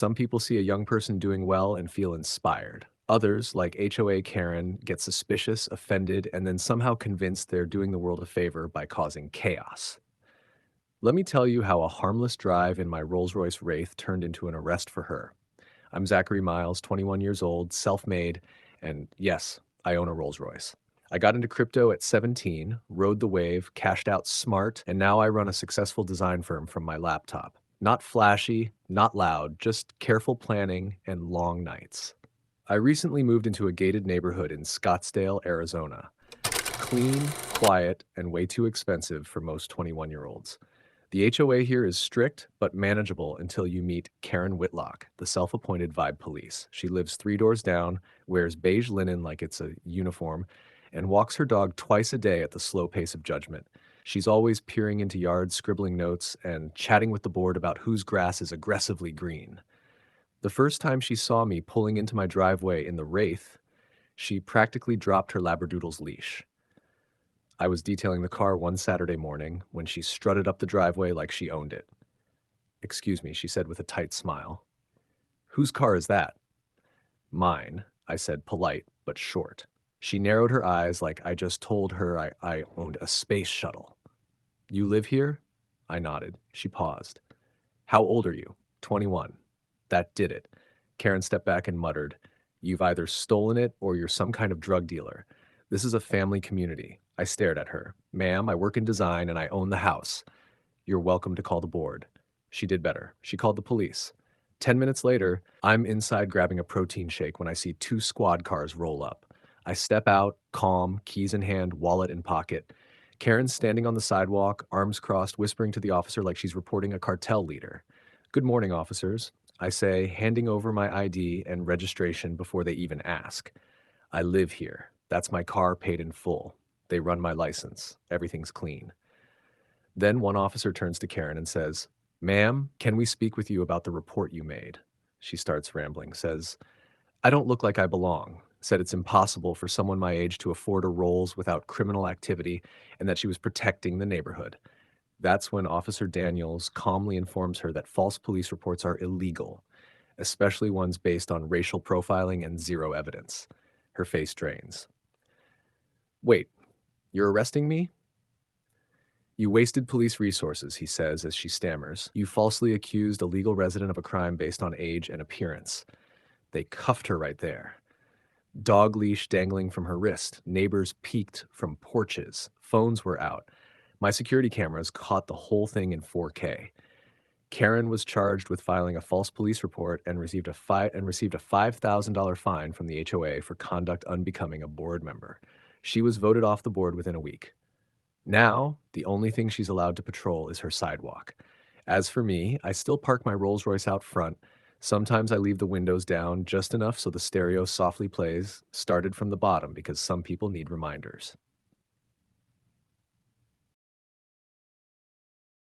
Some people see a young person doing well and feel inspired. Others, like HOA Karen, get suspicious, offended, and then somehow convinced they're doing the world a favor by causing chaos. Let me tell you how a harmless drive in my Rolls-Royce Wraith turned into an arrest for her. I'm Zachary Miles, 21 years old, self-made, and yes, I own a Rolls-Royce. I got into crypto at 17, rode the wave, cashed out smart, and now I run a successful design firm from my laptop. Not flashy, not loud, just careful planning and long nights. I recently moved into a gated neighborhood in Scottsdale, Arizona. Clean, quiet, and way too expensive for most 21-year-olds. The HOA here is strict but manageable until you meet Karen Whitlock, the self-appointed vibe police. She lives 3 doors down, wears beige linen like it's a uniform, and walks her dog twice a day at the slow pace of judgment. She's always peering into yards, scribbling notes, and chatting with the board about whose grass is aggressively green. The first time she saw me pulling into my driveway in the Wraith, she practically dropped her Labradoodle's leash. I was detailing the car one Saturday morning when she strutted up the driveway like she owned it. "Excuse me," she said with a tight smile. "Whose car is that?" "Mine," I said, polite but short. She narrowed her eyes like I just told her I owned a space shuttle. "You live here?" I nodded. She paused. "How old are you?" 21. That did it. Karen stepped back and muttered, "You've either stolen it or you're some kind of drug dealer. This is a family community." I stared at her. "Ma'am, I work in design and I own the house. You're welcome to call the board." She did better. She called the police. 10 minutes later, I'm inside grabbing a protein shake when I see two squad cars roll up. I step out, calm, keys in hand, wallet in pocket. Karen's standing on the sidewalk, arms crossed, whispering to the officer like she's reporting a cartel leader. "Good morning, officers," I say, handing over my ID and registration before they even ask. "I live here. That's my car paid in full. They run my license. Everything's clean." Then one officer turns to Karen and says, "Ma'am, can we speak with you about the report you made?" She starts rambling, says, "I don't look like I belong," said it's impossible for someone my age to afford a Rolls without criminal activity, and that she was protecting the neighborhood. That's when Officer Daniels calmly informs her that false police reports are illegal, especially ones based on racial profiling and zero evidence. Her face drains. "Wait, you're arresting me?" "You wasted police resources," he says as she stammers. "You falsely accused a legal resident of a crime based on age and appearance." They cuffed her right there. Dog leash dangling from her wrist. Neighbors peeked from porches. Phones were out. My security cameras caught the whole thing in 4K. Karen was charged with filing a false police report and received a $5,000 fine from the HOA for conduct unbecoming a board member. She was voted off the board within a week. Now, the only thing she's allowed to patrol is her sidewalk. As for me, I still park my Rolls-Royce out front. Sometimes I leave the windows down just enough so the stereo softly plays, started from the bottom because some people need reminders.